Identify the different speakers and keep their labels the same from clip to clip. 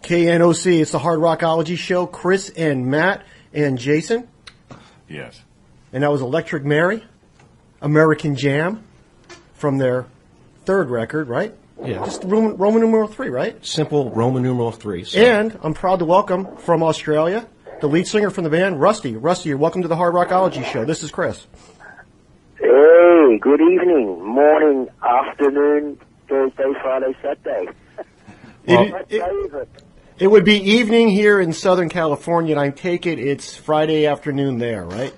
Speaker 1: KNOC, it's the Hard Rockology Show. Chris and Matt and Jason.
Speaker 2: Yes.
Speaker 1: And that was Electric Mary, American Jam, from their third record, right?
Speaker 3: Yeah.
Speaker 1: Just Roman numeral 3, right?
Speaker 3: Simple Roman numeral 3. So.
Speaker 1: And I'm proud to welcome from Australia the lead singer from the band, Rusty. Rusty, you're welcome to the Hard Rockology Show. This is Chris.
Speaker 4: Hey, good evening, morning, afternoon, Thursday, Friday, Saturday.
Speaker 1: It would be evening here in Southern California, and I take it it's Friday afternoon there, right?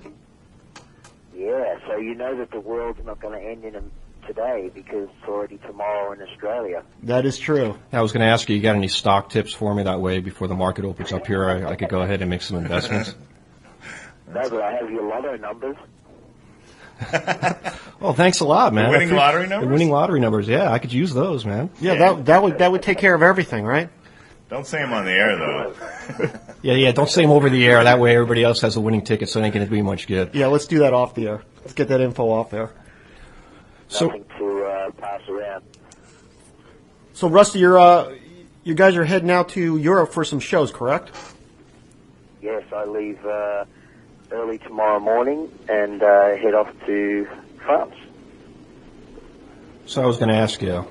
Speaker 4: Yeah, so you know that the world's not going to end in today because it's already tomorrow in Australia.
Speaker 1: That is true.
Speaker 3: I was going to ask you got any stock tips for me that way before the market opens up here? I could go ahead and make some investments.
Speaker 4: No, but I have your lotto numbers.
Speaker 3: Well, thanks a lot, man.
Speaker 2: The winning lottery numbers?
Speaker 3: The winning lottery numbers, yeah. I could use those, man.
Speaker 1: Yeah, that would take care of everything, right?
Speaker 2: Don't say them on the air, though.
Speaker 3: Yeah, don't say them over the air. That way everybody else has a winning ticket, so it ain't going to be much good.
Speaker 1: Yeah, let's do that off the air. Let's get that info off there.
Speaker 4: Nothing to pass around.
Speaker 1: So, Rusty, you guys are heading out to Europe for some shows, correct?
Speaker 4: Yes, I leave early tomorrow morning and head off to France.
Speaker 3: So I was going to ask you,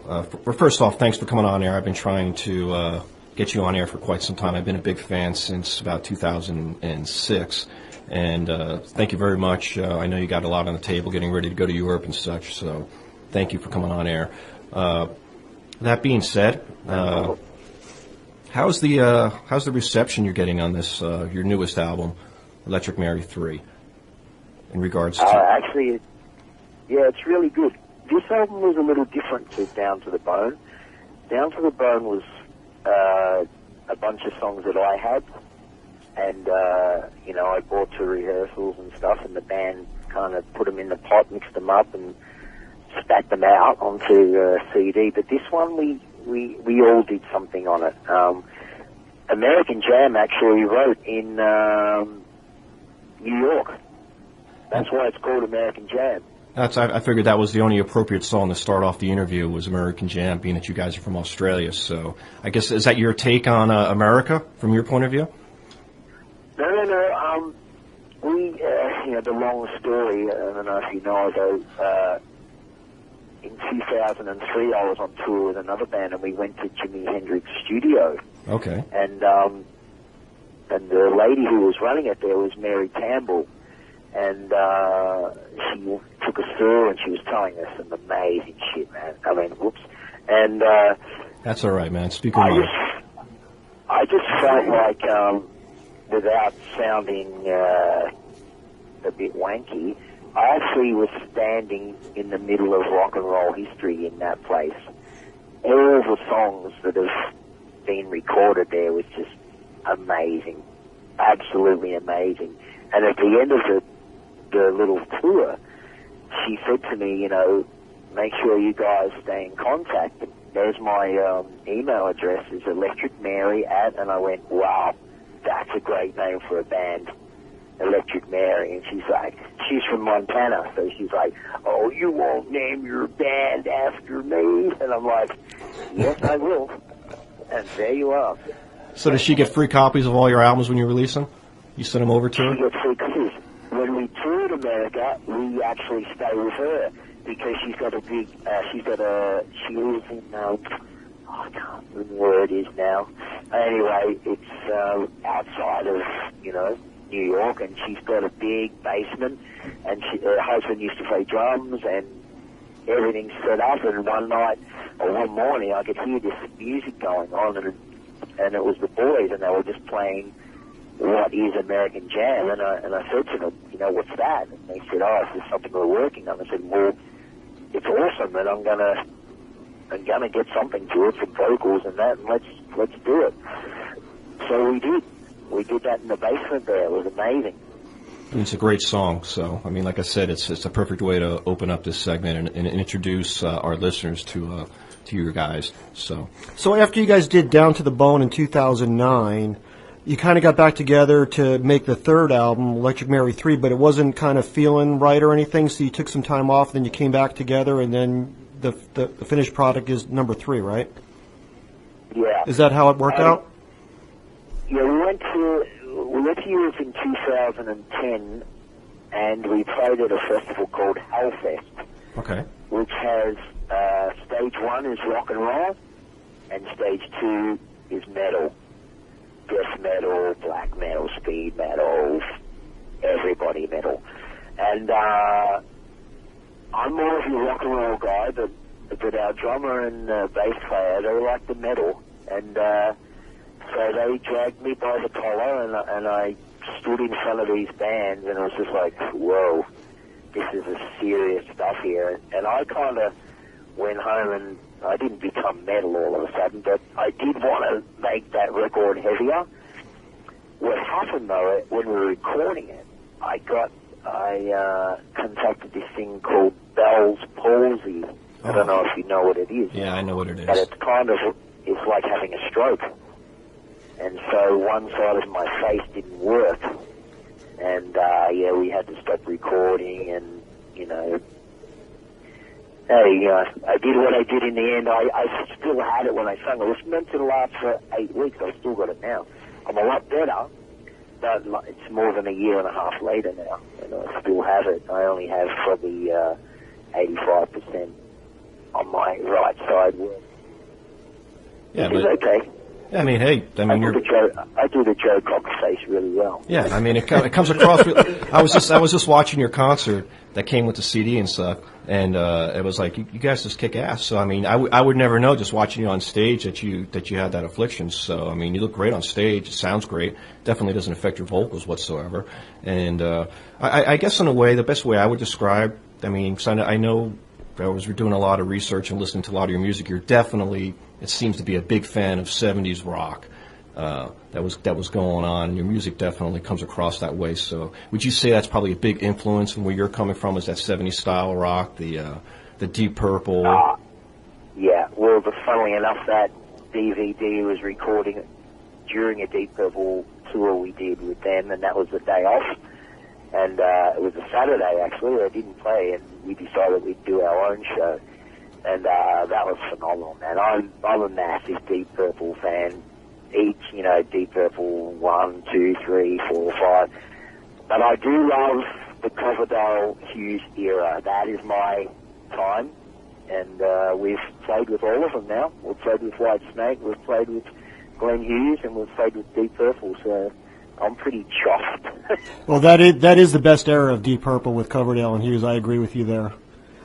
Speaker 3: first off, thanks for coming on air. I've been trying to get you on air for quite some time. I've been a big fan since about 2006, and thank you very much. I know you got a lot on the table getting ready to go to Europe and such, so thank you for coming on air. That being said, how's the reception you're getting on this your newest album, Electric Mary 3, in regards to...
Speaker 4: Actually, yeah, it's really good. This album was a little different to Down to the Bone. Down to the Bone was a bunch of songs that I had, and, I brought to rehearsals and stuff, and the band kind of put them in the pot, mixed them up, and spat them out onto CD. But this one, we all did something on it. American Jam actually wrote in New York. That's why it's called American Jam.
Speaker 3: I figured that was the only appropriate song to start off the interview was American Jam, being that you guys are from Australia. So I guess, is that your take on America from your point of view?
Speaker 4: No. The long story, I don't know if you know, though, in 2003 I was on tour with another band and we went to Jimi Hendrix's studio.
Speaker 3: Okay.
Speaker 4: And the lady who was running it there was Mary Campbell. And she took us through, and she was telling us some amazing shit, man. I mean, whoops. And
Speaker 3: that's all right, man. Speak on it.
Speaker 4: I just felt like, without sounding a bit wanky, I actually was standing in the middle of rock and roll history in that place. All the songs that have been recorded there was just amazing, absolutely amazing. And at the end of the little tour, she said to me, make sure you guys stay in contact. There's my email address, is electricmary@, and I went, wow, that's a great name for a band, Electric Mary. And she's from Montana, so she's like, oh, you won't name your band after me? And I'm like, yes, I will. And there you are.
Speaker 3: So does she get free copies of all your albums when you release them? You send them over to her?
Speaker 4: She gets free copies. When we toured America, we actually stay with her because she's got a big, she lives in, I can't remember where it is now. Anyway, it's outside of, New York, and she's got a big basement, and her husband used to play drums, and everything's set up, and one morning, I could hear this music going on, and it was the boys, and they were just playing what is American Jam, and I said to them, what's that? And they said, oh, it's just something we're working on. I said, well, it's awesome, and I'm gonna get something to it, some vocals and that, and let's do it. So we did. We did that in the basement there. It was amazing.
Speaker 3: It's a great song. So, I mean, like I said, it's a perfect way to open up this segment and introduce our listeners to your guys. So
Speaker 1: after you guys did Down to the Bone in 2009, you kind of got back together to make the third album, Electric Mary 3, but it wasn't kind of feeling right or anything, so you took some time off, then you came back together, and then the finished product is number 3, right?
Speaker 4: Yeah.
Speaker 1: Is that how it worked out?
Speaker 4: went to Europe in 2010, and we played at a festival called Hellfest.
Speaker 3: Okay.
Speaker 4: Which has stage 1 is rock and roll, and stage 2 is metal. Death metal, black metal, speed metal, everybody metal. And I'm more of a rock and roll guy, but our drummer and bass player, they like the metal. And so they dragged me by the collar, and I stood in front of these bands, and I was just like, whoa, this is a serious stuff here. And I kind of went home, and I didn't become metal all of a sudden, but I did want to make that record heavier. What happened, though, when we were recording it, I contracted this thing called Bell's palsy. I don't know if you know what it is.
Speaker 3: Yeah, I know what it is.
Speaker 4: But it's like having a stroke. And so one side of my face didn't work. And, we had to stop recording, and, I did what I did in the end. I still had it when I sung. It was meant to last for 8 weeks. I've still got it now. I'm a lot better, but it's more than a year and a half later now, and I still have it. I only have probably 85% on my right side work.
Speaker 3: Yeah,
Speaker 4: but it's okay.
Speaker 3: I mean, hey, I do
Speaker 4: the Joe Cocker face really well.
Speaker 3: Yeah, I mean, it comes across. I was just watching your concert that came with the CD and stuff, and it was like you guys just kick ass. So I mean, I would never know just watching you on stage that you had that affliction. So I mean, you look great on stage. It sounds great. Definitely doesn't affect your vocals whatsoever. And I guess in a way, the best way I would describe. I mean, 'cause I know I was doing a lot of research and listening to a lot of your music. You're definitely, it seems to be a big fan of 70s rock that was going on, and your music definitely comes across that way. So would you say that's probably a big influence from where you're coming from, is that 70s style rock, the Deep Purple?
Speaker 4: Yeah, well, funnily enough, that DVD was recording during a Deep Purple tour we did with them, and that was the day off. And it was a Saturday, actually. I didn't play, and we decided we'd do our own show. And that was phenomenal, man. I'm a massive Deep Purple fan. Each, Deep Purple 1, 2, 3, 4, 5. But I do love the Coverdale Hughes era. That is my time. And we've played with all of them now. We've played with Whitesnake, we've played with Glenn Hughes, and we've played with Deep Purple. So I'm pretty chuffed.
Speaker 1: Well, that is the best era of Deep Purple with Coverdale and Hughes. I agree with you there.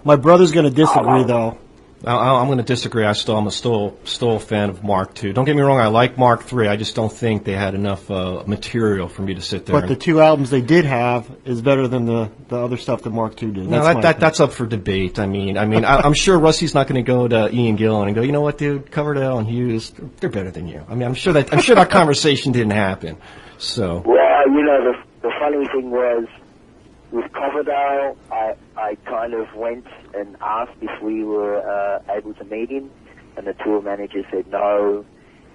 Speaker 1: My brother's going to disagree, though.
Speaker 3: I'm going to disagree. I'm still a fan of Mark II. Don't get me wrong. I like Mark III. I just don't think they had enough material for me to sit there.
Speaker 1: But the two albums they did have is better than the other stuff that Mark II did.
Speaker 3: That's up for debate. I mean, I'm sure Rusty's not going to go to Ian Gillan and go, you know what, dude, Coverdale and Hughes, they're better than you. I mean, I'm sure that conversation didn't happen. So.
Speaker 4: Well, the funny thing was, with Coverdale, I kind of went and asked if we were able to meet him, and the tour manager said no.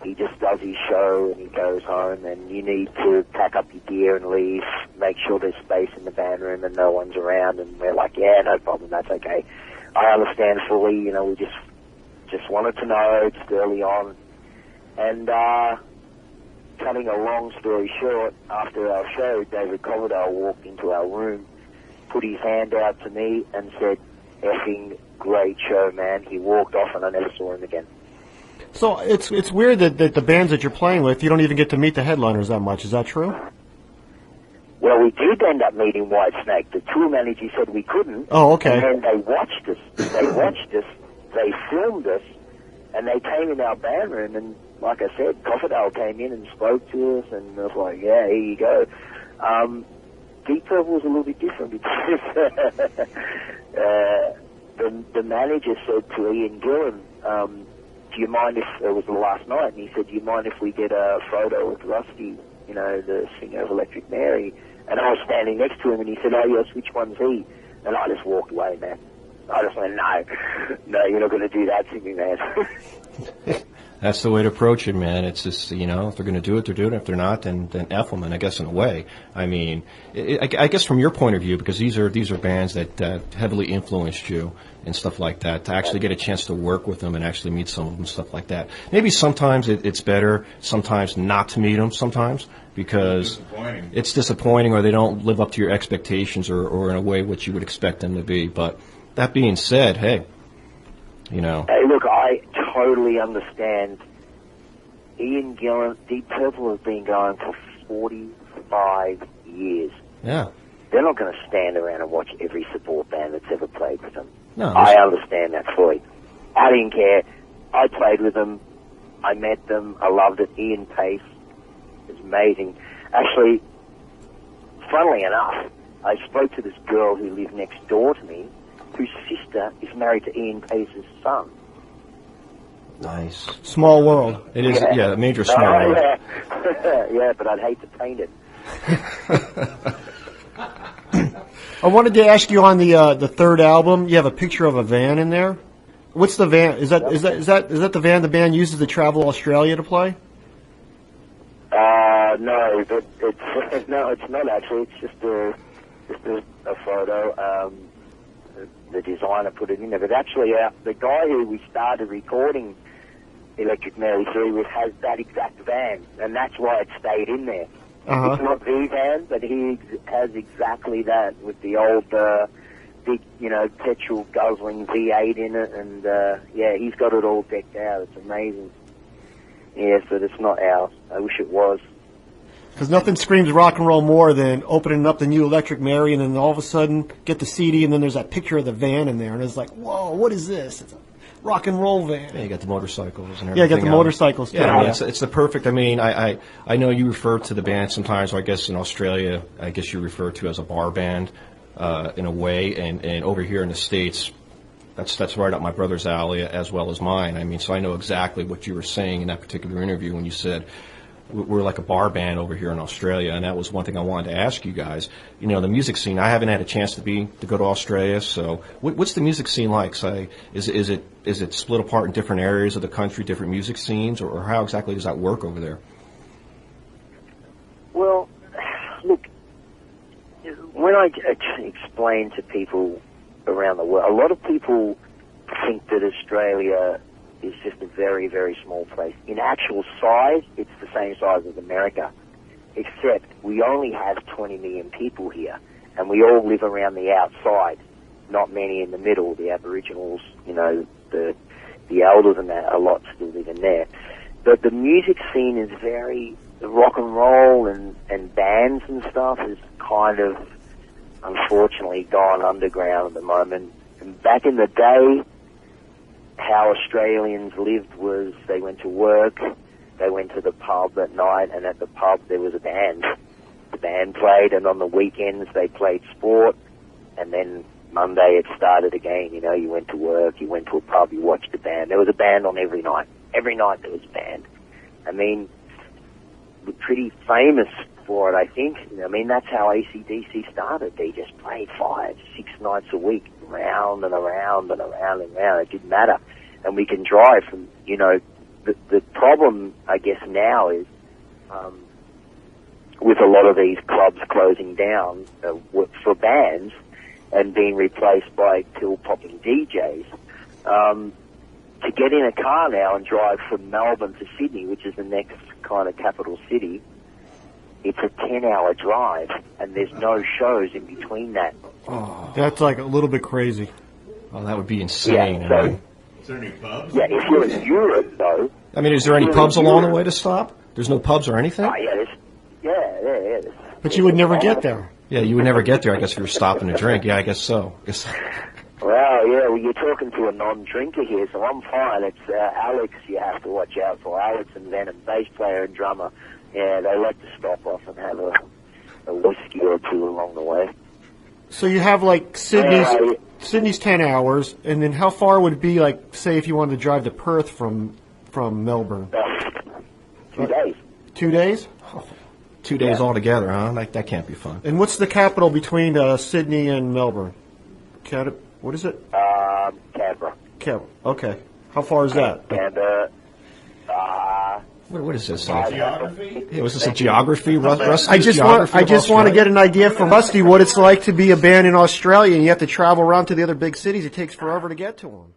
Speaker 4: He just does his show and he goes home, and you need to pack up your gear and leave. Make sure there's space in the band room and no one's around. And we're like, yeah, no problem, that's okay. I understand fully. We just wanted to know just early on, and cutting a long story short, after our show, David Coverdale walked into our room, put his hand out to me, and said, effing great show, man. He walked off, and I never saw him again.
Speaker 1: So it's weird that the bands that you're playing with, you don't even get to meet the headliners that much. Is that true?
Speaker 4: Well, we did end up meeting Whitesnake. The tour manager said we couldn't.
Speaker 1: Oh, okay.
Speaker 4: And then they watched us. They filmed us, and they came in our band room, and like I said, Coverdale came in and spoke to us, and I was like, yeah, here you go. Deep Purple was a little bit different because the manager said to Ian Gillan, do you mind if, it was the last night, and he said, do you mind if we get a photo with Rusty, the singer of Electric Mary? And I was standing next to him, and he said, oh yes, which one's he? And I just walked away, man. I just went, no, you're not going to do that to me, man.
Speaker 3: That's the way to approach it, man. It's just, if they're going to do it, they're doing it. If they're not, then F them, and I guess in a way. I mean, I guess from your point of view, because these are bands that heavily influenced you and stuff like that, to actually get a chance to work with them and actually meet some of them, stuff like that. Maybe sometimes it's better, sometimes not to meet them, sometimes, because it's disappointing or they don't live up to your expectations or in a way what you would expect them to be. But that being said, hey,
Speaker 4: Hey, look, I totally understand. Ian Gillan, Deep Purple has been going for 45 years.
Speaker 3: Yeah.
Speaker 4: They're not going to stand around and watch every support band that's ever played with them.
Speaker 3: No,
Speaker 4: I understand that fully. I didn't care. I played with them. I met them. I loved it. Ian Pace is amazing. Actually, funnily enough, I spoke to this girl who lived next door to me, whose sister is married to Ian Pace's son.
Speaker 3: Nice.
Speaker 1: Small world.
Speaker 3: It is, a major small world.
Speaker 4: Yeah, but I'd hate to paint it.
Speaker 1: I wanted to ask you on the third album. You have a picture of a van in there. What's the van? Is that the van the band uses to travel Australia to play?
Speaker 4: No, but it's not actually. It's just a photo. The designer put it in there, but actually, the guy who we started recording Electric Mary 3 has that exact van, and that's why it stayed in there.
Speaker 1: Uh-huh.
Speaker 4: It's not the van, but he has exactly that with the old big, petrol guzzling V8 in it, and he's got it all decked out. It's amazing. Yeah, but it's not ours. I wish it was.
Speaker 1: Because nothing screams rock and roll more than opening up the new Electric Mary and then all of a sudden get the CD and then there's that picture of the van in there and it's like, whoa, what is this? It's a rock and roll van.
Speaker 3: Yeah, you got the motorcycles and everything.
Speaker 1: Yeah, you got the motorcycles too.
Speaker 3: Yeah, I mean, it's the perfect. I mean, I know you refer to the band sometimes, or I guess in Australia, I guess you refer to as a bar band in a way, and over here in the States, that's right up my brother's alley as well as mine. I mean, so I know exactly what you were saying in that particular interview when you said we're like a bar band over here in Australia, and that was one thing I wanted to ask you guys. The music scene. I haven't had a chance to go to Australia, so what's the music scene like? So is it split apart in different areas of the country, different music scenes, or how exactly does that work over there?
Speaker 4: Well, look, when I explain to people around the world, a lot of people think that Australia is just a very, very small place. In actual size, it's the same size as America, except we only have 20 million people here, and we all live around the outside, not many in the middle. The Aboriginals, the elder than that, a lot still live in there. But the music scene is the rock and roll and bands and stuff is kind of, unfortunately, gone underground at the moment. And back in the day, how Australians lived was they went to work, they went to the pub at night, and at the pub there was a band. The band played, and on the weekends they played sport, and then Monday it started again. You went to work, you went to a pub, you watched a band. There was a band on every night. Every night there was a band. I mean, we're pretty famous for it, I think. That's how AC/DC started. They just played 5-6 nights a week, round and around and around and around. It didn't matter. And we can drive from, the problem, I guess, now is with a lot of these clubs closing down for bands and being replaced by pill-popping DJs, to get in a car now and drive from Melbourne to Sydney, which is the next kind of capital city, it's a 10-hour drive, and there's no shows in between that.
Speaker 1: Oh, that's like a little bit crazy.
Speaker 3: Oh, that would be insane.
Speaker 4: Yeah, so,
Speaker 2: is there any pubs?
Speaker 4: Yeah, if you're in Europe, though...
Speaker 3: I mean, is there any pubs along the way to stop? There's no pubs or anything?
Speaker 4: Oh, yeah.
Speaker 1: But you would never get there.
Speaker 3: Yeah, you would never get there, I guess, if you were stopping to drink. Yeah, I guess so.
Speaker 4: Well, you're talking to a non-drinker here, so I'm fine. It's Alex you have to watch out for. Alex and Venom, bass player and drummer. Yeah, they like to stop off and have a whiskey or two along the way.
Speaker 1: So you have like Sydney's 10 hours, and then how far would it be, like, say, if you wanted to drive to Perth from Melbourne?
Speaker 4: 2 days.
Speaker 1: 2 days?
Speaker 3: Oh, 2 days altogether, huh? That can't be fun.
Speaker 1: And what's the capital between Sydney and Melbourne? What is it?
Speaker 4: Canberra.
Speaker 1: Canberra. Okay. How far is that?
Speaker 4: Canberra.
Speaker 3: What is this?
Speaker 2: Geography?
Speaker 3: Was this a geography? Rusty,
Speaker 1: I just want to get an idea from Rusty what it's like to be a band in Australia and you have to travel around to the other big cities. It takes forever to get to them.